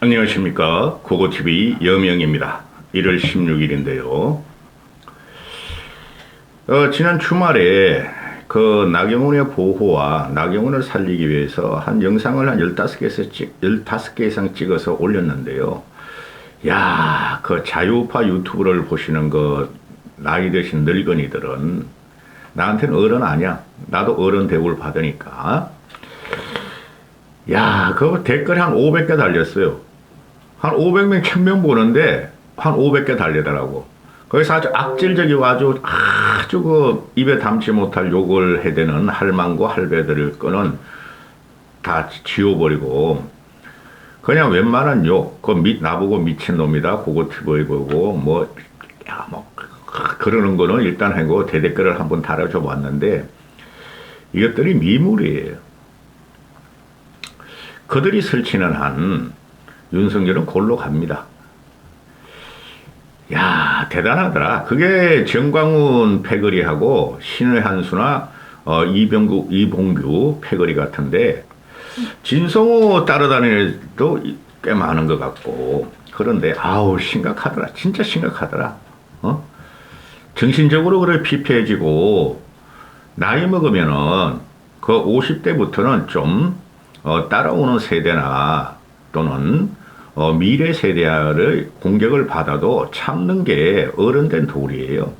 안녕하십니까. 고고TV 여명입니다. 1월 16일인데요. 지난 주말에 그 나경원의 보호와 나경원을 살리기 위해서 한 영상을 한 15개 이상 찍어서 올렸는데요. 야, 그 자유우파 유튜브를 보시는 그 나이 드신 늙은이들은 나한테는 어른 아니야. 나도 어른 대우를 받으니까. 야, 그 댓글이 한 500개 달렸어요. 한 500명, 1000명 보는데 한 500개 달리더라고. 거기서 아주 악질적이고 아주 그 입에 담지 못할 욕을 해대는 할망구 할배들을 거는 다 지워버리고 그냥 웬만한 욕, 나보고 미친놈이다, 고고티브에 보고 그러는 거는 일단 하고 대댓글을 한번 달아줘 봤는데 이것들이 미물이에요. 그들이 설치는 한 윤석열은 골로 갑니다. 야, 대단하더라. 그게 정광훈 패거리하고 신의 한수나 이봉규 패거리 같은데 진성호 따라다니는 애도 꽤 많은 것 같고 그런데 아우 심각하더라. 진짜 심각하더라. 정신적으로 그래 피폐해지고 나이 먹으면은 그 50대부터는 좀 따라오는 세대나 또는 미래 세대의 공격을 받아도 참는 게 어른된 도리예요.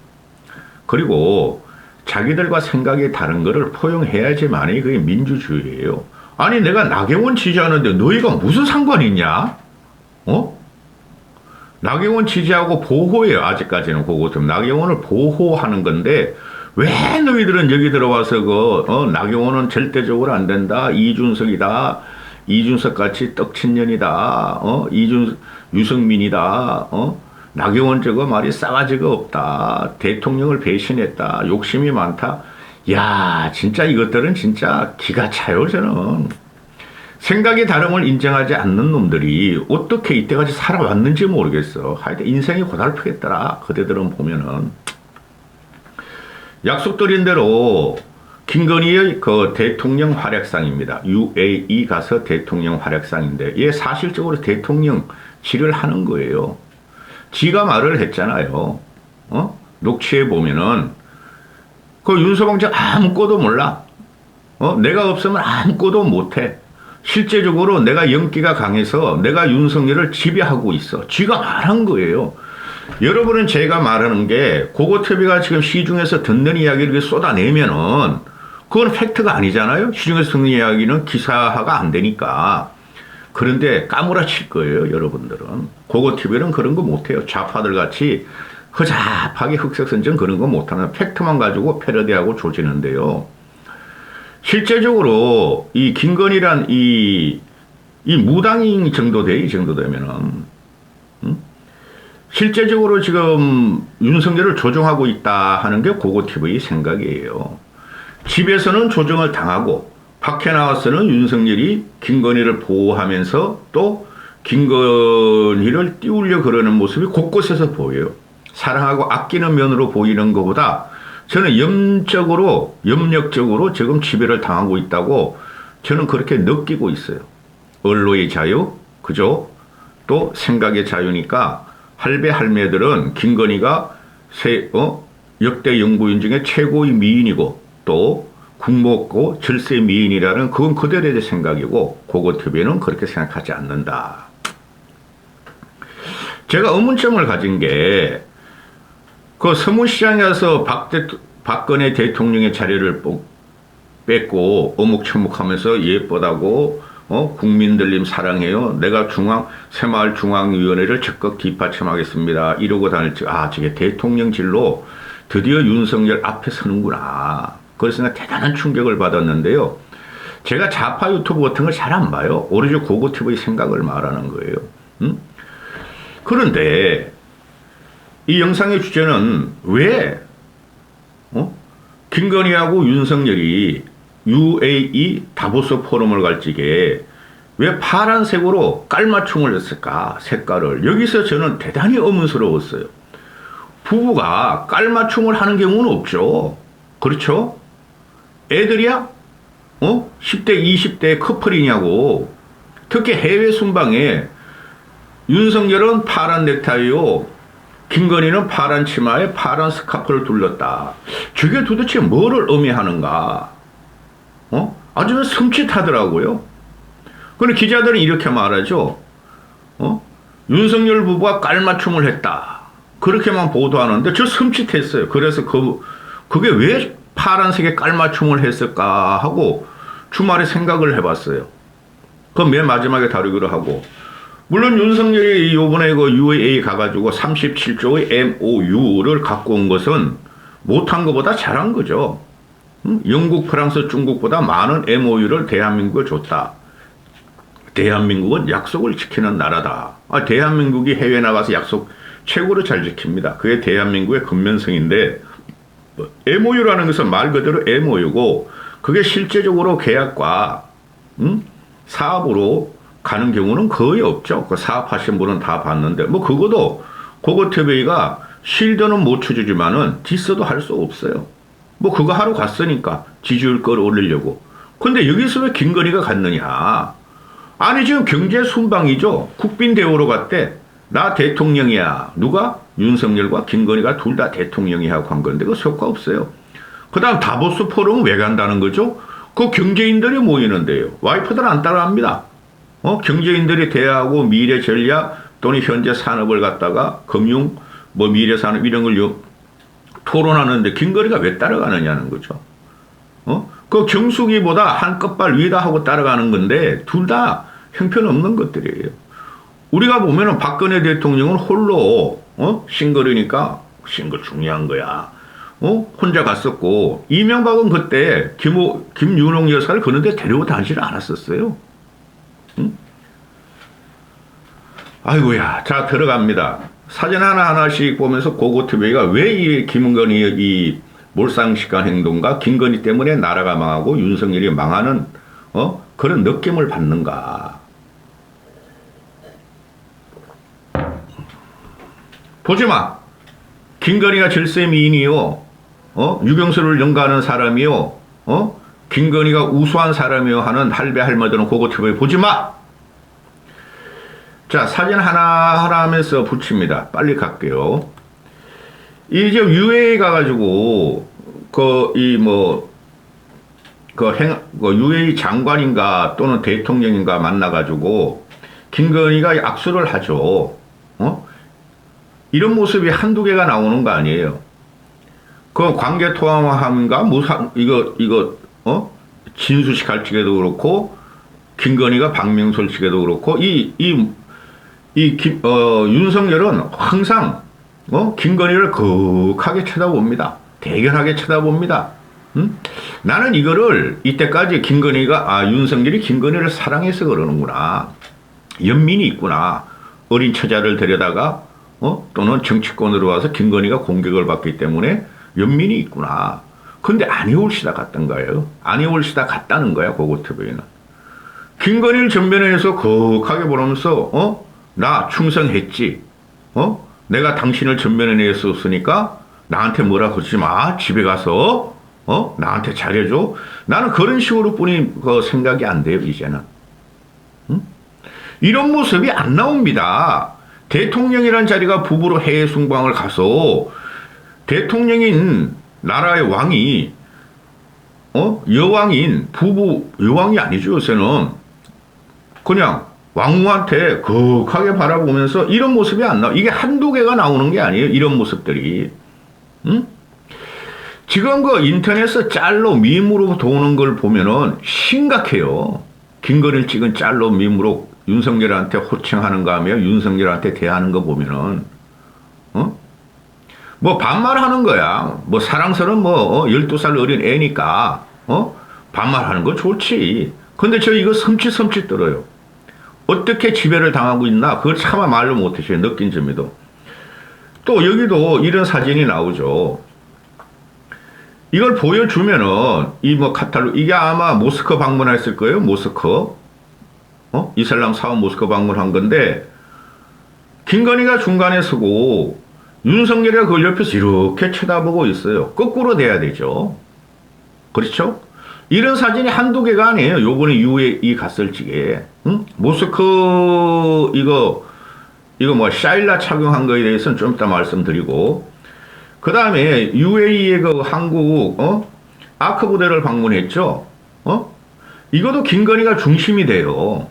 그리고 자기들과 생각이 다른 거를 포용해야지만이 그게 민주주의예요. 아니 내가 나경원 지지하는데 너희가 무슨 상관이 있냐? 나경원 지지하고 보호해요. 아직까지는 그거 좀 나경원을 보호하는 건데 왜 너희들은 여기 들어와서 나경원은 절대적으로 안 된다. 이준석 같이 떡친년이다. 유승민이다. 나경원 저거 말이 싸가지가 없다. 대통령을 배신했다. 욕심이 많다. 야, 진짜 이것들은 진짜 기가 차요, 저는. 생각이 다름을 인정하지 않는 놈들이 어떻게 이때까지 살아왔는지 모르겠어. 하여튼 인생이 고달프겠더라. 그대들은 보면은. 약속드린 대로 김건희의 그 대통령 활약상입니다. UAE 가서 대통령 활약상인데 얘 사실적으로 대통령질을 하는 거예요. 지가 말을 했잖아요. 녹취해 보면은 그 윤서방장 아무것도 몰라. 내가 없으면 아무것도 못해. 실제적으로 내가 연기가 강해서 내가 윤석열을 지배하고 있어. 지가 말한 거예요. 여러분은 제가 말하는 게 고고TV가 지금 시중에서 듣는 이야기를 쏟아내면은 그건 팩트가 아니잖아요. 시중에서 듣는 이야기는 기사화가 안 되니까. 그런데 까무라칠 거예요, 여러분들은. 고고TV는 그런 거 못해요. 좌파들 같이 허잡하게 흑색선전 그런 거 못하는 팩트만 가지고 패러디하고 조지는데요. 실제적으로 이 김건희란 이 무당인 정도 돼, 이 정도 되면은. 실제적으로 지금 윤석열을 조종하고 있다 하는 게 고고TV 생각이에요. 집에서는 조정을 당하고 밖에 나와서는 윤석열이 김건희를 보호하면서 또 김건희를 띄우려 그러는 모습이 곳곳에서 보여요. 사랑하고 아끼는 면으로 보이는 것보다 저는 염력적으로 지금 지배를 당하고 있다고 저는 그렇게 느끼고 있어요. 언론의 자유, 그죠? 또 생각의 자유니까 할배 할매들은 김건희가 역대 영부인 중에 최고의 미인이고 또 국모고 절세 미인이라는 그건 그들의 생각이고 고고TV는 그렇게 생각하지 않는다. 제가 의문점을 가진 게 그 서문시장에 가서 박근혜 대통령의 자리를 뺏고 어묵처묵하면서 예쁘다고 국민들님 사랑해요. 내가 새마을 중앙위원회를 적극 뒷받침하겠습니다. 이러고 다닐지 저게 대통령질로 드디어 윤석열 앞에 서는구나. 그래서 내가 대단한 충격을 받았는데요. 제가 좌파 유튜브 같은 걸 잘 안 봐요. 오로지 고고TV의 생각을 말하는 거예요. 그런데 이 영상의 주제는 왜 김건희하고 윤석열이 UAE 다보스 포럼을 갈 적에 왜 파란색으로 깔맞춤을 했을까? 색깔을. 여기서 저는 대단히 의문스러웠어요. 부부가 깔맞춤을 하는 경우는 없죠. 그렇죠? 애들이야? 10대, 20대 커플이냐고. 특히 해외 순방에 윤석열은 파란 넥타이요. 김건희는 파란 치마에 파란 스카프를 둘렀다. 저게 도대체 뭐를 의미하는가? 아주 섬찟하더라고요. 그런데 기자들은 이렇게 말하죠. 윤석열 부부가 깔맞춤을 했다. 그렇게만 보도하는데 저 섬찟했어요. 그래서 그게 왜 파란색의 깔맞춤을 했을까 하고 주말에 생각을 해봤어요. 그 맨 마지막에 다루기로 하고. 물론 윤석열이 요번에 그 UAE 가가지고 37조의 MOU를 갖고 온 것은 못한 것보다 잘한 거죠. 영국, 프랑스, 중국보다 많은 MOU를 대한민국에 줬다. 대한민국은 약속을 지키는 나라다. 대한민국이 해외 나가서 약속 최고로 잘 지킵니다. 그게 대한민국의 근면성인데 MOU라는 것은 말 그대로 MOU고 그게 실제적으로 계약과 사업으로 가는 경우는 거의 없죠. 그 사업하신 분은 다 봤는데 뭐 그것도 고고TV가 실드는 못 쳐주지만은 디스도 할 수 없어요. 뭐 그거 하러 갔으니까 지지율 끌어올리려고. 근데 여기서 왜 김건희가 갔느냐? 아니 지금 경제 순방이죠. 국빈 대우로 갔대. 나 대통령이야. 누가? 윤석열과 김건희가 둘 다 대통령이 하고 간 건데 그거 효과 없어요. 그 다음 다보스 포럼 왜 간다는 거죠? 그 경제인들이 모이는데요. 와이프들 안 따라합니다. 경제인들이 대하고 미래 전략 또는 현재 산업을 갖다가 금융, 뭐 미래 산업 이런 걸 토론하는데 김건희가 왜 따라가느냐는 거죠. 그 경숙이보다 한 끗발 위다 하고 따라가는 건데 둘 다 형편없는 것들이에요. 우리가 보면은 박근혜 대통령은 홀로 싱글이니까 싱글 중요한 거야. 혼자 갔었고 이명박은 그때 김윤홍 여사를 그런데 데리고 다니지를 않았었어요. 아이고야. 자, 들어갑니다. 사진 하나하나씩 보면서 고고TV가 왜 이 김건희 이 몰상식한 행동과 김건희 때문에 나라가 망하고 윤석열이 망하는 그런 느낌을 받는가. 보지마. 김건희가 질세 미인이요. 유경수를 능가하는 사람이요. 김건희가 우수한 사람이요 하는 할배 할머니들은 고고TV 보지마. 자, 사진 하나하나 하면서 붙입니다. 빨리 갈게요. 이제 UAE 가가지고, UAE 장관인가 또는 대통령인가 만나가지고, 김건희가 악수를 하죠. 이런 모습이 한두 개가 나오는 거 아니에요. 그 관계 통화함인가, 진수식 할지게도 그렇고, 김건희가 박명철 측에도 그렇고, 윤석열은 항상, 김건희를 극하게 쳐다봅니다. 대견하게 쳐다봅니다. 나는 이거를 이때까지 윤석열이 김건희를 사랑해서 그러는구나. 연민이 있구나. 어린 처자를 데려다가, 또는 정치권으로 와서 김건희가 공격을 받기 때문에 연민이 있구나. 근데 안 해올시다 갔던 거예요. 안 해올시다 갔다는 거야, 고고TV는. 김건희를 전면에서 극하게 보면서, 나 충성했지. 내가 당신을 전면에 내었으니까 나한테 뭐라 그러지 마. 집에 가서 나한테 잘해줘. 나는 그런 식으로 뿐이 생각이 안 돼요, 이제는. 이런 모습이 안 나옵니다. 대통령이란 자리가 부부로 해외 순방을 가서 대통령인 나라의 왕이 여왕인 부부 여왕이 아니죠. 요새는 그냥 왕후한테 극하게 바라보면서 이런 모습이 안 나와. 이게 한두 개가 나오는 게 아니에요. 이런 모습들이. 지금 그 인터넷에서 짤로 밈으로 도는 걸 보면은 심각해요. 김건희를 찍은 짤로 밈으로 윤석열한테 호칭하는가 하며 윤석열한테 대하는 거 보면은 뭐 반말하는 거야. 뭐 사랑스러운 12살 어린 애니까 반말하는 거 좋지. 근데 저 이거 섬찟 들어요. 어떻게 지배를 당하고 있나? 그걸 차마 말로 못해요. 느낀 점에도. 또 여기도 이런 사진이 나오죠. 이걸 보여주면은 이게 아마 모스크 방문했을 거예요. 모스크. 이슬람 사원 모스크 방문한 건데 김건희가 중간에 서고 윤석열이가 그걸 옆에서 이렇게 쳐다보고 있어요. 거꾸로 돼야 되죠. 그렇죠? 이런 사진이 한두 개가 아니에요. 요번에 UAE 갔을 적에. 모스크 이거 뭐 샤일라 착용한 거에 대해서는 좀 이따 말씀드리고, 그 다음에 UAE의 그 한국 아크 부대를 방문했죠. 이것도 김건희가 중심이 돼요.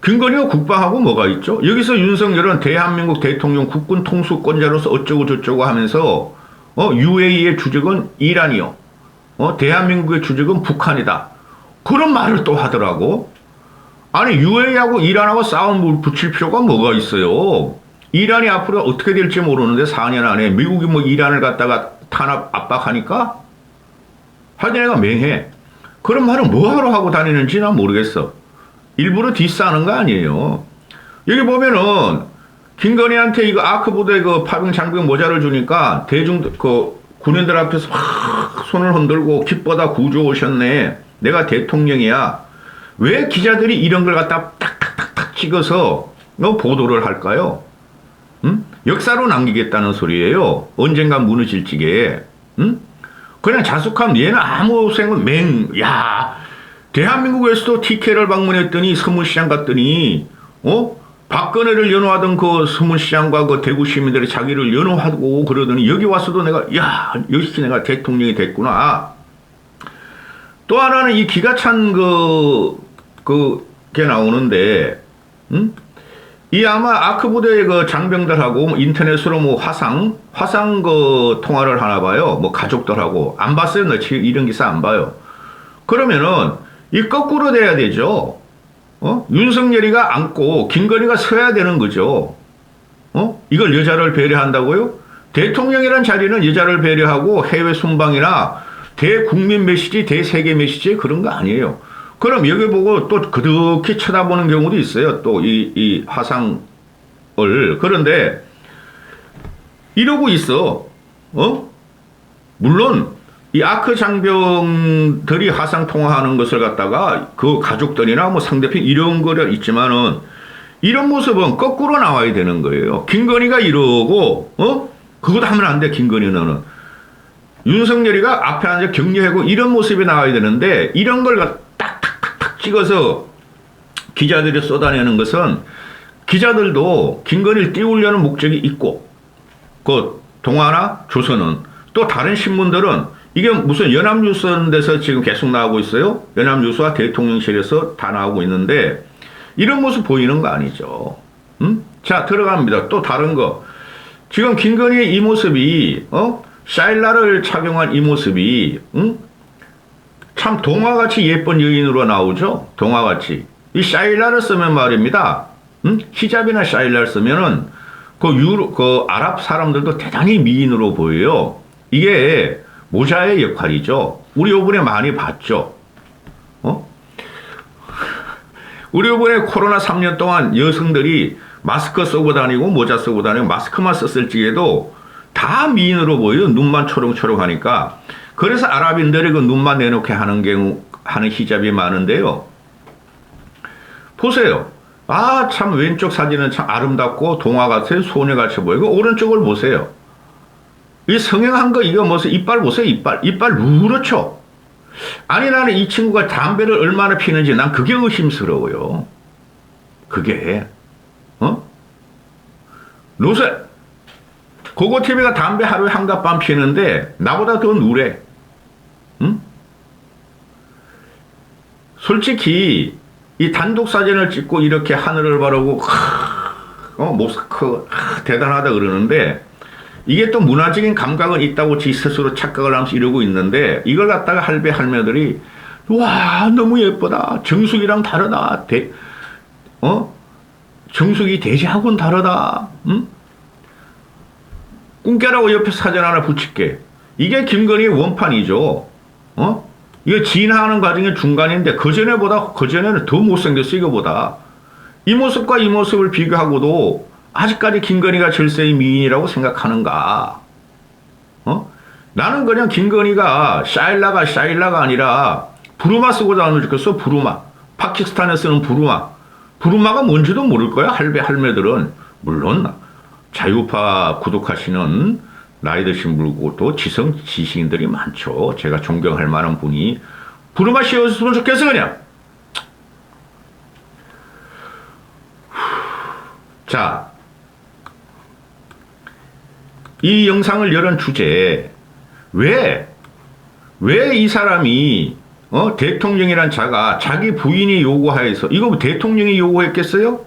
김건희가 국방하고 뭐가 있죠? 여기서 윤석열은 대한민국 대통령 국군 통수권자로서 어쩌고 저쩌고 하면서 UAE의 주적은 이란이요. 대한민국의 주적은 북한이다. 그런 말을 또 하더라고. 아니 UAE하고 이란하고 싸움 붙일 필요가 뭐가 있어요. 이란이 앞으로 어떻게 될지 모르는데 4년 안에 미국이 뭐 이란을 갖다가 탄압 압박하니까 하여튼 애가 맹해. 그런 말은 뭐하러 하고 다니는지 난 모르겠어. 일부러 뒷싸는 거 아니에요. 여기 보면은 김건희한테 이거 아크 부대 그 파병 장병 모자를 주니까 군인들 앞에서 막 손을 흔들고 기뻐다 구조 오셨네. 내가 대통령이야. 왜 기자들이 이런 걸 갖다 탁탁탁탁 찍어서 보도를 할까요? 역사로 남기겠다는 소리예요. 언젠가 무너질지게. 그냥 자숙하면 얘는 아무 생각 야 대한민국에서도 TK를 방문했더니 서문시장 갔더니 박근혜를 연호하던 그 서문시장과 그 대구 시민들이 자기를 연호하고 그러더니 여기 와서도 역시 내가 대통령이 됐구나. 또 하나는 이 기가 찬 그게 나오는데, 이 아마 아크 부대의 그 장병들하고 인터넷으로 뭐 화상 그 통화를 하나 봐요. 뭐 가족들하고. 안 봤어요. 나 지금 이런 기사 안 봐요. 그러면은 이 거꾸로 돼야 되죠. 윤석열이가 앉고 김건희가 서야 되는 거죠. 이걸 여자를 배려한다고요? 대통령이란 자리는 여자를 배려하고 해외 순방이나 대국민 메시지, 대세계 메시지 그런 거 아니에요. 그럼 여기 보고 또 그득히 쳐다보는 경우도 있어요. 또 이 화상을. 그런데 이러고 있어. 물론 이 아크 장병들이 화상 통화하는 것을 갖다가 그 가족들이나 뭐 상대편 이런 거를 있지만은 이런 모습은 거꾸로 나와야 되는 거예요. 김건희가 이러고 그것도 하면 안 돼. 김건희는 윤석열이가 앞에 앉아 격려하고 이런 모습이 나와야 되는데 이런 걸 딱딱딱딱 찍어서 기자들이 쏟아내는 것은 기자들도 김건희를 띄우려는 목적이 있고 그 동아나 조선은 또 다른 신문들은 이게 무슨 연합뉴스라는 데서 지금 계속 나오고 있어요. 연합뉴스와 대통령실에서 다 나오고 있는데 이런 모습 보이는 거 아니죠. 자 들어갑니다. 또 다른 거. 지금 김건희의 이 모습이 샤일라를 착용한 이 모습이 참 동화같이 예쁜 여인으로 나오죠. 동화같이. 이 샤일라를 쓰면 말입니다. 히잡이나 샤일라를 쓰면은 그 아랍 사람들도 대단히 미인으로 보여요. 이게 모자의 역할이죠. 우리 요번에 많이 봤죠. 우리 요번에 코로나 3년 동안 여성들이 마스크 쓰고 다니고 모자 쓰고 다니고 마스크만 썼을 적에도 다 미인으로 보여요. 눈만 초롱초롱 하니까. 그래서 아랍인들이 그 눈만 내놓게 하는 히잡이 많은데요. 보세요. 아, 참 왼쪽 사진은 참 아름답고 동화 같아요. 소녀같이 보이고 오른쪽을 보세요. 이 성형한 거 이거 무슨 이빨 보세요. 이빨 누렇죠. 아니 나는 이 친구가 담배를 얼마나 피는지 난 그게 의심스러워요. 그게 노세 고고TV가 담배 하루에 한갑 반 피는데 나보다 더 누래. 솔직히 이 단독 사진을 찍고 이렇게 하늘을 바라보고 모스크 대단하다 그러는데 이게 또 문화적인 감각은 있다고 지 스스로 착각을 하면서 이러고 있는데 이걸 갖다가 할배 할매들이 와 너무 예쁘다. 정수기랑 다르다. 정수기 돼지하고는 다르다. 꿈깨라고 옆에 사진 하나 붙일게. 이게 김건희의 원판이죠. 이게 진화하는 과정의 중간인데 그전에는 더 못생겼어. 이거보다. 이 모습과 이 모습을 비교하고도 아직까지 김건희가 절세의 미인이라고 생각하는가? 나는 그냥 김건희가 샤일라가 아니라 부르마 쓰고 다니면 좋겠어. 부르마. 파키스탄에 쓰는 부르마. 부르마가 뭔지도 모를 거야. 할매들은. 물론 자유파 구독하시는 나이 드신 분도 지성 지식인들이 많죠. 제가 존경할 만한 분이 부르마 씌웠으면 좋겠어 그냥. 자 이 영상을 열은 주제, 왜 이 사람이 대통령이란 자가 자기 부인이 요구하여서 이거 대통령이 요구했겠어요?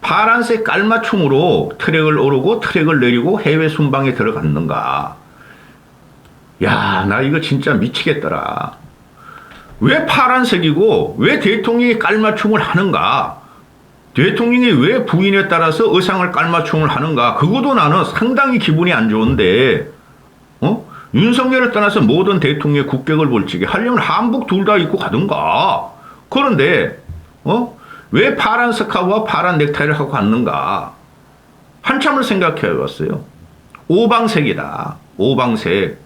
파란색 깔맞춤으로 트랙을 오르고 트랙을 내리고 해외 순방에 들어갔는가? 야, 나 이거 진짜 미치겠더라. 왜 파란색이고 왜 대통령이 깔맞춤을 하는가? 대통령이 왜 부인에 따라서 의상을 깔맞춤을 하는가? 그것도 나는 상당히 기분이 안 좋은데, 윤석열을 떠나서 모든 대통령의 국격을 볼지게 하려면 한복 둘 다 입고 가든가. 그런데, 왜 파란 스카프와 파란 넥타이를 하고 갔는가? 한참을 생각해 봤어요. 오방색이다. 오방색.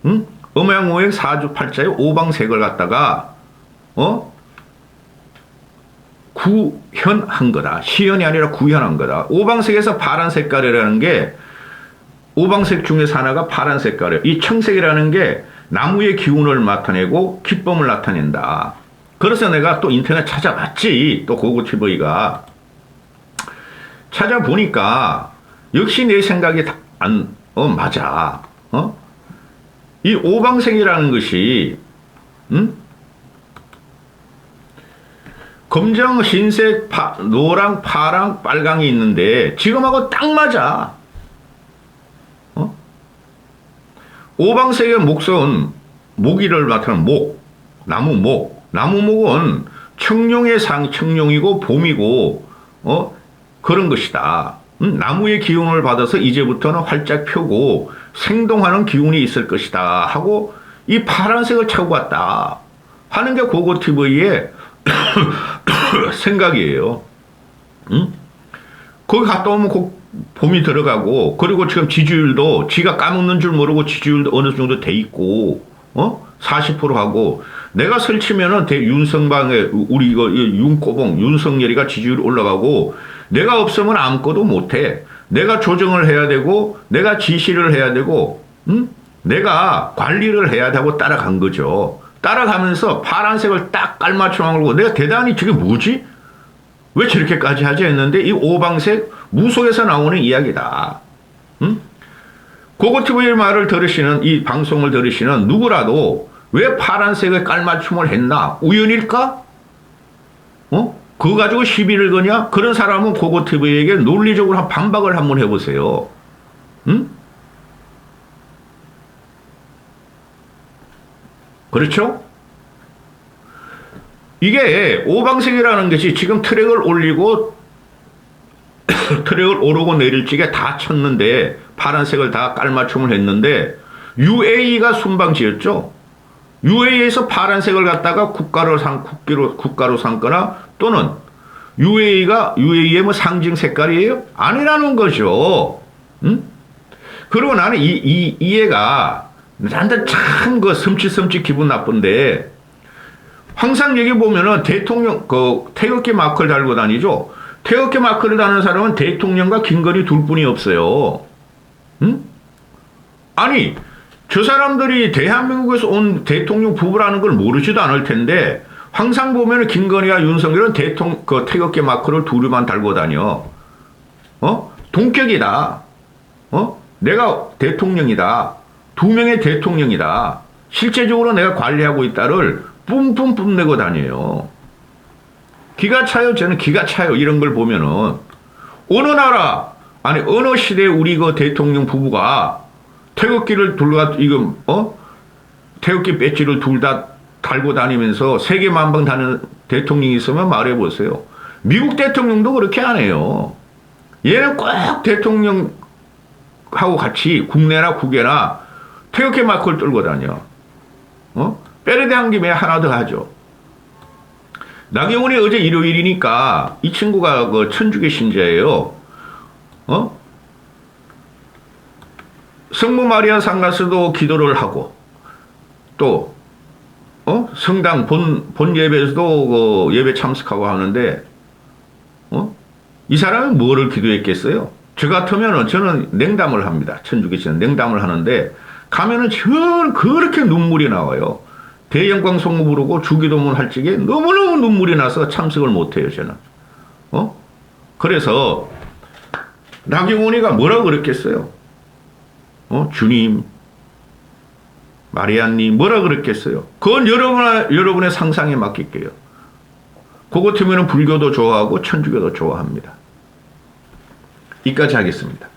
응? 음양오행 사주팔자에 오방색을 갖다가, 구현한 거다. 시현이 아니라 구현한 거다. 오방색에서 파란 색깔이라는 게 오방색 중에서 하나가 파란 색깔이에요. 이 청색이라는 게 나무의 기운을 나타내고 기쁨을 나타낸다. 그래서 내가 또 인터넷 찾아봤지. 또 고고TV가. 찾아보니까 역시 내 생각이 맞아. 이 오방색이라는 것이 검정, 흰색, 노랑, 파랑, 빨강이 있는데 지금하고 딱 맞아. 오방색의 목선, 모기를 나타내는 목, 나무목. 나무목은 청룡의 청룡이고 봄이고 그런 것이다. 나무의 기운을 받아서 이제부터는 활짝 펴고 생동하는 기운이 있을 것이다 하고 이 파란색을 차고 갔다 하는 게 고고TV의 생각이에요. 거기 갔다 오면 봄이 들어가고, 그리고 지금 지지율도 지가 까먹는 줄 모르고 지지율도 어느 정도 돼 있고, 40% 하고, 내가 설치면은 윤성방에 우리 이거 윤꼬봉 윤석열이가 지지율 올라가고, 내가 없으면 아무것도 못해. 내가 조정을 해야 되고, 내가 지시를 해야 되고, 내가 관리를 해야 되고 따라간 거죠. 따라가면서 파란색을 딱 깔맞춤하고 내가 대단히 저게 뭐지? 왜 저렇게까지 하지 했는데 이 오방색 무속에서 나오는 이야기다. 고고TV의 말을 들으시는, 이 방송을 들으시는 누구라도 왜 파란색을 깔맞춤을 했나? 우연일까? 그거 가지고 시비를 거냐? 그런 사람은 고고TV에게 논리적으로 반박을 한번 해보세요. 그렇죠? 이게 오방색이라는 것이 지금 트랙을 올리고 트랙을 오르고 내릴 적에 다 쳤는데 파란색을 다 깔맞춤을 했는데 UAE가 순방지였죠. UAE에서 파란색을 갖다가 국가로 삼거나 또는 UAE의 뭐 상징 색깔이에요? 아니라는 거죠. 그리고 나는 이해가 나한테 참 섬찟섬찟 기분 나쁜데 항상 여기 보면은 대통령 태극기 마크를 달고 다니죠. 태극기 마크를 다는 사람은 대통령과 김건희 둘 뿐이 없어요. 아니 저 사람들이 대한민국에서 온 대통령 부부라는 걸 모르지도 않을 텐데 항상 보면은 김건희와 윤석열은 태극기 마크를 둘이만 달고 다녀. 동격이다. 내가 대통령이다. 두 명의 대통령이다. 실제적으로 내가 관리하고 있다를 뿜뿜 뿜내고 다녀요. 기가 차요. 저는 기가 차요. 이런 걸 보면은 어느 나라 아니 어느 시대에 우리 그 대통령 부부가 태극기를 태극기 배지를 둘 다 달고 다니면서 세계 만방 다니는 대통령이 있으면 말해보세요. 미국 대통령도 그렇게 안 해요. 얘는 꼭 대통령하고 같이 국내나 국외나 태극기 마크를 들고 다녀. 빼르대한 김에 하나 더 하죠. 나경원이 어제 일요일이니까 이 친구가 그 천주교 신자예요. 성모 마리아 상 가서도 기도를 하고 또 성당 본 예배에서도 그 예배 참석하고 하는데 이 사람은 뭐를 기도했겠어요? 저 같으면은 저는 냉담을 합니다. 천주교 신자 냉담을 하는데 가면은 전 그렇게 눈물이 나와요. 대영광 성모 부르고 주기도문 할 적에 너무너무 눈물이 나서 참석을 못해요, 저는. 그래서 나경원이가 뭐라고 그랬겠어요? 주님, 마리아님 뭐라 그랬겠어요? 그건 여러분의 상상에 맡길게요. 그거 같으면 불교도 좋아하고 천주교도 좋아합니다. 이까지 하겠습니다.